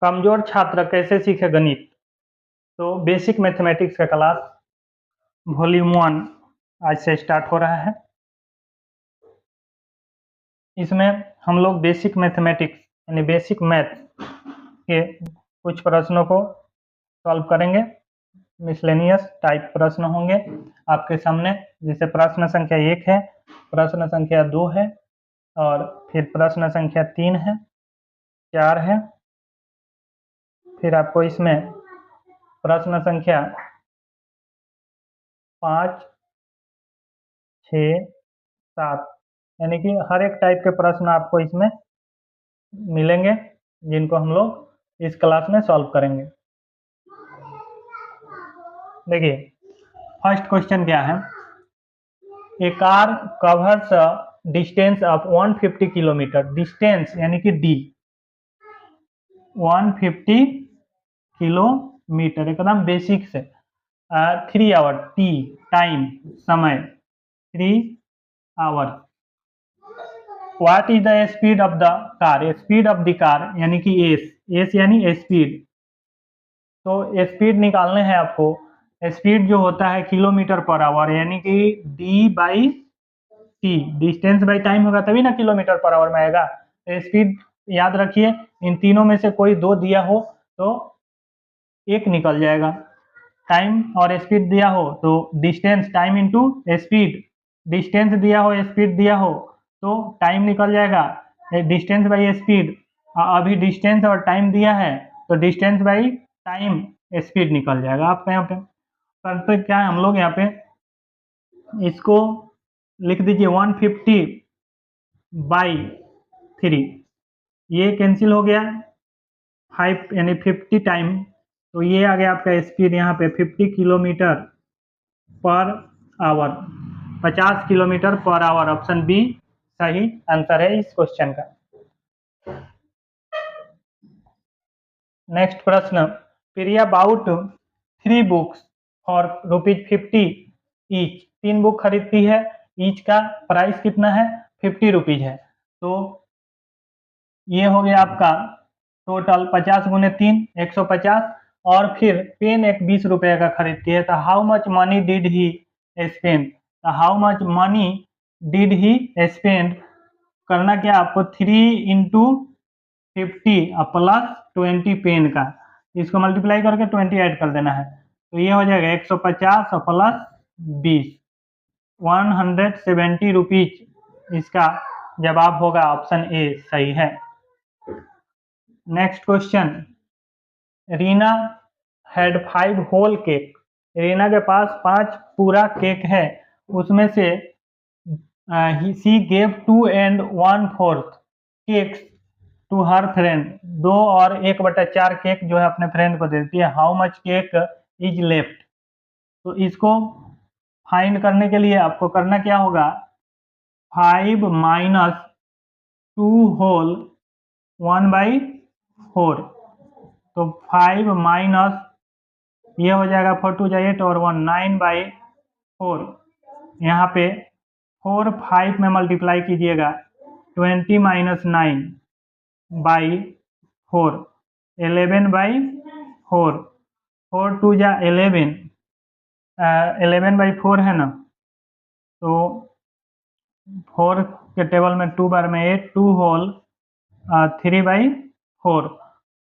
कमजोर छात्र कैसे सीखे गणित। तो बेसिक मैथमेटिक्स का क्लास वॉल्यूम 1 आज से स्टार्ट हो रहा है। इसमें हम लोग बेसिक मैथमेटिक्स यानी बेसिक मैथ के कुछ प्रश्नों को सॉल्व करेंगे। मिसलेनियस टाइप प्रश्न होंगे आपके सामने, जैसे प्रश्न संख्या 1 है, प्रश्न संख्या 2 है, और फिर प्रश्न संख्या 3 है, 4 है, फिर आपको इसमें प्रश्न संख्या 5, 6, 7 यानी कि हर एक टाइप के प्रश्न आपको इसमें मिलेंगे, जिनको हम लोग इस क्लास में सॉल्व करेंगे। देखिए फर्स्ट क्वेश्चन क्या है। A car covers distance of 150 kilometre. Distance यानी कि डी 150 किलोमीटर एकदम बेसिक से। 3 आवर टी टाइम समय 3 hour. What is the speed of the car. Speed of the car यानी कि एस यानी स्पीड। तो स्पीड निकालने हैं आपको। स्पीड जो होता है किलोमीटर पर आवर यानी कि D by T, distance by time होगा तभी ना किलोमीटर पर आवर में आएगा। तो स्पीड याद रखिए, इन तीनों में से कोई दो दिया हो तो एक निकल जाएगा। टाइम और स्पीड दिया हो तो distance time into speed, distance दिया हो स्पीड दिया हो तो टाइम निकल जाएगा, डिस्टेंस बाई स्पीड। अभी डिस्टेंस और टाइम दिया है तो डिस्टेंस बाई टाइम स्पीड निकल जाएगा आपका। यहाँ पे करते क्या है हम लोग, यहाँ पे इसको लिख दीजिए 150 बाई 3, ये कैंसिल हो गया 5 यानी 50 टाइम, तो ये आ गया आपका स्पीड यहाँ पे 50 kilometre per hour, 50 kilometre per hour. Option B सही आंसर है इस क्वेश्चन का। नेक्स्ट प्रश्न। Priya bought 3 books for ₹50 each. 3 book खरीदती है, ईच का प्राइस कितना है, 50 रुपीज है। तो ये हो गया आपका टोटल 50 गुने 3 150, और फिर पेन एक 20 रुपये का खरीदती है। तो how much money did he spend. तो how much money did he spend करना क्या आपको, 3 इंटू 50 प्लस 20 पेन का, इसको मल्टीप्लाई करके 20 ऐड कर देना है। तो ये हो जाएगा 150 और प्लस 20, 170 रुपीज इसका जवाब होगा। ऑप्शन ए सही है। Next question. Reena had 5 whole cake. Reena के पास 5 पूरा केक है, उसमें से she gave 2 and 1/4 cakes to her friend. 2 और 1/4 केक जो है अपने फ्रेंड को देती है। How much cake is left. तो इसको फाइंड करने के लिए आपको करना क्या होगा, 5 माइनस 2 होल 1/4। तो 5 माइनस ये हो जाएगा 4 2 जा 8 और 1 9/4। यहाँ पे 4 5 में मल्टीप्लाई कीजिएगा, 20 माइनस 9/4 11/4। 4 2 जा 11, 11/4 है ना, तो 4 के टेबल में 2 बार में 8, 2 होल 3/4,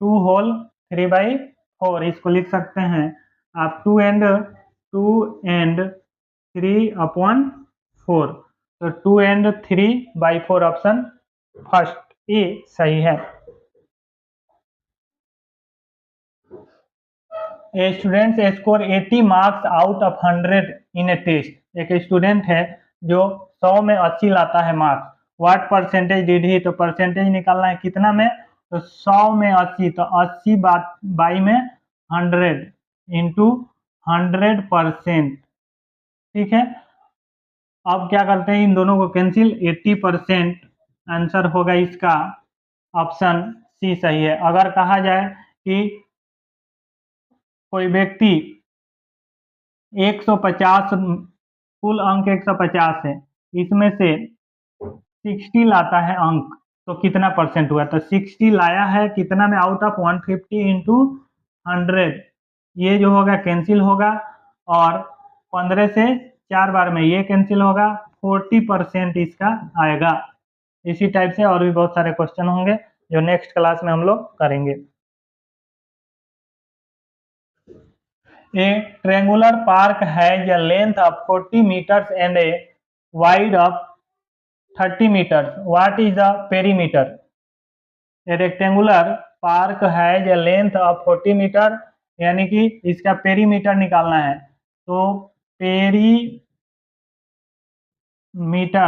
2 होल 3/4 इसको लिख सकते हैं आप 2 and 3/4। तो 2 and 3/4 ऑप्शन फर्स्ट ए सही है। A student score 80 marks out of 100 in a test. एक स्टूडेंट है जो 100 में 80 लाता है marks. What percentage did he. तो परसेंटेज निकालना है कितना में, तो 100 में 80, तो 80 बाई में 100 इंटू 100%। ठीक है, अब क्या करते हैं, इन दोनों को कैंसिल, 80% आंसर होगा इसका। ऑप्शन सी सही है। अगर कहा जाए कि कोई व्यक्ति 150 कुल अंक 150 है, इसमें से 60 लाता है अंक, तो कितना परसेंट हुआ, तो 60 लाया है कितना में, आउट ऑफ 150 इंटू 100, ये जो होगा कैंसिल होगा, और 15 से 4 बार में ये कैंसिल होगा, 40% इसका आएगा। इसी टाइप से और भी बहुत सारे क्वेश्चन होंगे जो नेक्स्ट क्लास में हम लोग करेंगे। A triangular park has a length of 40 meters and a wide of 30 meters. What is the perimeter? A rectangular park has a length of 40 meter, यानी कि इसका पेरीमीटर निकालना है। तो पेरीमीटर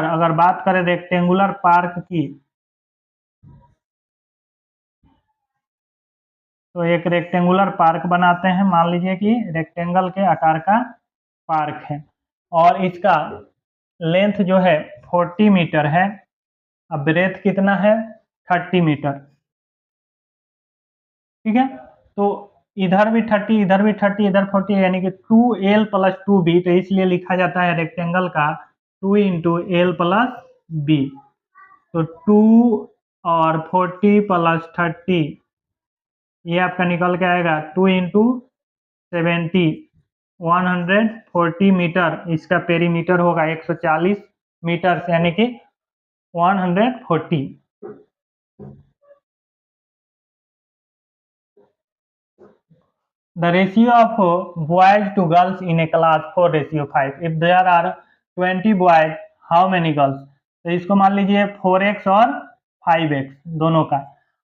अगर बात करें रेक्टेंगुलर पार्क की, तो एक रेक्टेंगुलर पार्क बनाते हैं, मान लीजिए कि रेक्टेंगल के आकार का पार्क है और इसका लेंथ जो है 40 मीटर है, अब ब्रेथ कितना है 30 मीटर, ठीक है। तो इधर भी 30, इधर भी 30, इधर 40, यानी कि 2L + 2B, तो इसलिए लिखा जाता है रेक्टेंगल का 2 × L + B। तो 2 और 40 + 30, ये आपका निकल के आएगा 2 × 70, 140 मीटर इसका पेरीमीटर होगा, 140 मीटर, यानी कि 140। The ratio of boys to girls in a class 4:5. If there are 20 boys, how many girls? तो इसको मान लीजिए 4x और 5x दोनों का,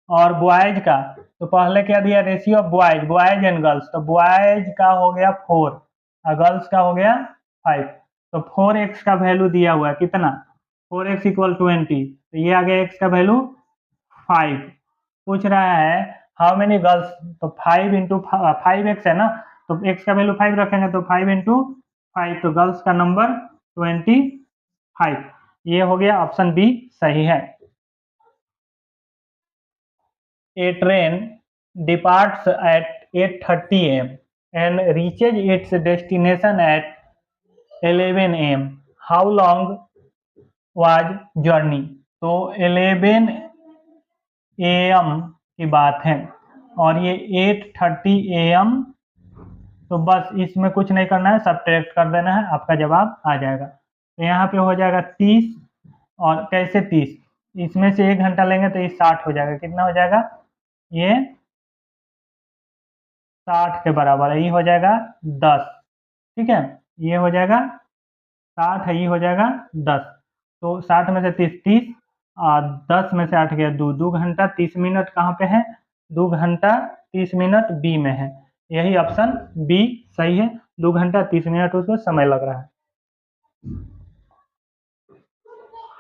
और बॉयज का तो पहले क्या दिया, ratio of boys and girls, तो बॉयज का हो गया 4 और गर्ल्स का हो गया 5। तो 4x का वैल्यू दिया हुआ है कितना, 4x = 20, तो ये आ गया x का वैल्यू 5। पूछ रहा है हाउ मेनी गर्ल्स, तो 5 × 5x है ना, तो x का वैल्यू 5 रखेंगे, तो 5 × 5, तो गर्ल्स का नंबर 25। ये हो गया, ऑप्शन बी सही है। A train departs at 8:30 am and reaches its destination at 11 am. How long was journey? तो 11 AM की बात है और ये 8:30 AM, तो बस इसमें कुछ नहीं करना है, सब्ट्रैक्ट कर देना है, आपका जवाब आ जाएगा। तो यहाँ पे हो जाएगा 30, और कैसे 30, इसमें से 1 घंटा लेंगे तो ये 60 हो जाएगा, कितना हो जाएगा, ये 60 के बराबर है, ये हो जाएगा 10, ठीक है, ये हो जाएगा 60 है, ये हो जाएगा 10, तो 60 में से 30 और 10 में से 8 गया 2 घंटा 30 मिनट कहाँ पे है, 2 घंटा 30 मिनट बी में है, यही ऑप्शन बी सही है, 2 घंटा 30 मिनट उसको समय लग रहा है।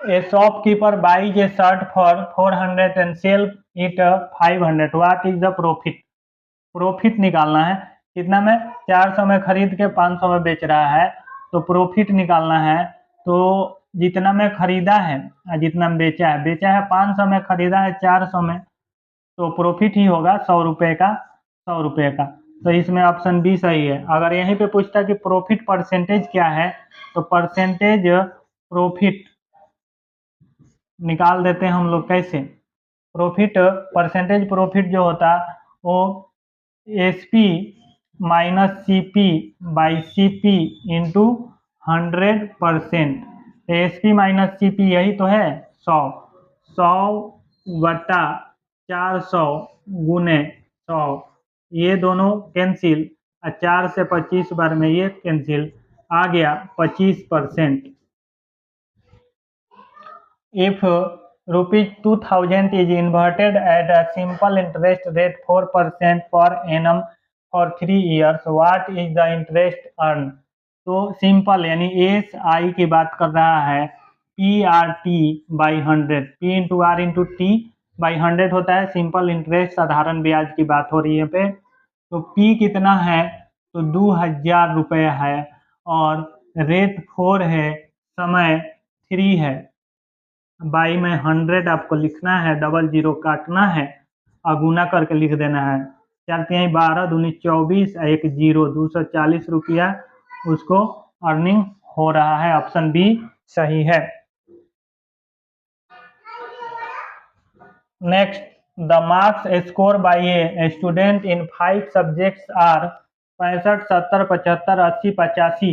A shopkeeper buys a shirt for 400 and sells it 500. What is the profit? Profit निकालना है, कितना में, 400 में खरीद के 500 में बेच रहा है, तो प्रॉफिट निकालना है। तो जितना में खरीदा है जितना में बेचा है 500 में, खरीदा है 400 में, तो प्रॉफिट ही होगा 100 रुपये का, 100 रुपये का। तो इसमें ऑप्शन बी सही है। अगर यहीं पे पूछता कि प्रॉफिट परसेंटेज क्या है, तो परसेंटेज प्रॉफिट निकाल देते हैं हम लोग, कैसे, प्रॉफिट परसेंटेज प्रॉफिट जो होता वो SP - CP / CP × 100%। SP - CP यही तो है 100, 100/400 × 100, ये दोनों कैंसिल, 4 से 25 बार में ये कैंसिल, आ गया 25%। If ₹2000 is inverted at a simple interest rate 4% per annum for 3 years, what is the interest earned? तो सिंपल यानी SI की बात कर रहा है, PRT/100, P × R × T/100 होता है, सिंपल इंटरेस्ट साधारण ब्याज की बात हो रही है पे। तो P कितना है, तो 2000 रुपये है, और रेट 4 है, समय 3 है, बाई में 100 आपको लिखना है, 00 काटना है और गुना करके लिख देना है, 4×12 दूनी 24, 1 0, 240 रुपया उसको अर्निंग हो रहा है, ऑप्शन बी सही है। Next, the marks score by a student in 5 subjects are 65, 70, 75, 80, 85।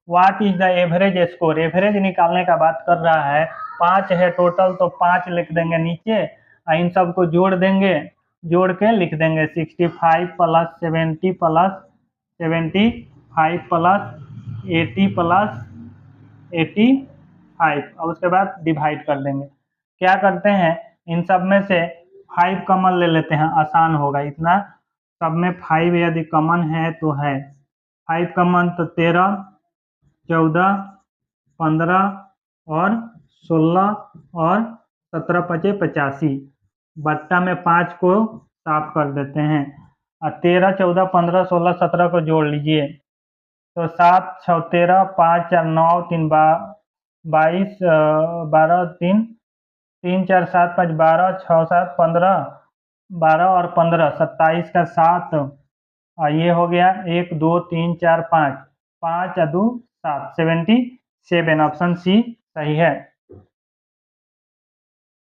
What is the average score? Average निकालने का बात कर रहा है। 5 है टोटल, तो 5 लिख देंगे नीचे, इन सबको जोड़ देंगे, जोड़ के लिख देंगे 65 प्लस 70 प्लस 75 प्लस 80 प्लस 85, और उसके बाद डिवाइड कर देंगे। क्या करते हैं, इन सब में से 5 कॉमन ले लेते हैं, आसान होगा इतना। सब में 5 यदि कॉमन है तो है 5 कॉमन, तो 13, 14, 15 और 16 और 17 5 85, बट्टा में 5 को साफ कर देते हैं। और 13, 14, 15, 16, 17 को जोड़ लीजिए, तो 7, 6, 13, 5, 4, 9, 3, 22, 12, 3, 3, 4, 7, 5, 12, 6, 7, 15, 12 और 15, 27 का 7, और ये हो गया 1, 2, 3, 4, 5, 5 और 2, 7, 77। ऑप्शन सी सही है।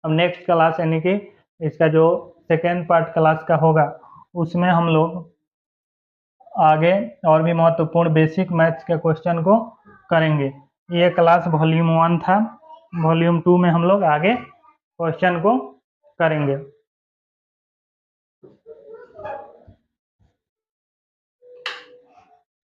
अब नेक्स्ट क्लास यानी कि इसका जो सेकेंड पार्ट क्लास का होगा, उसमें हम लोग आगे और भी महत्वपूर्ण बेसिक मैथ्स के क्वेश्चन को करेंगे। ये क्लास वॉल्यूम 1 था, वॉल्यूम 2 में हम लोग आगे क्वेश्चन को करेंगे।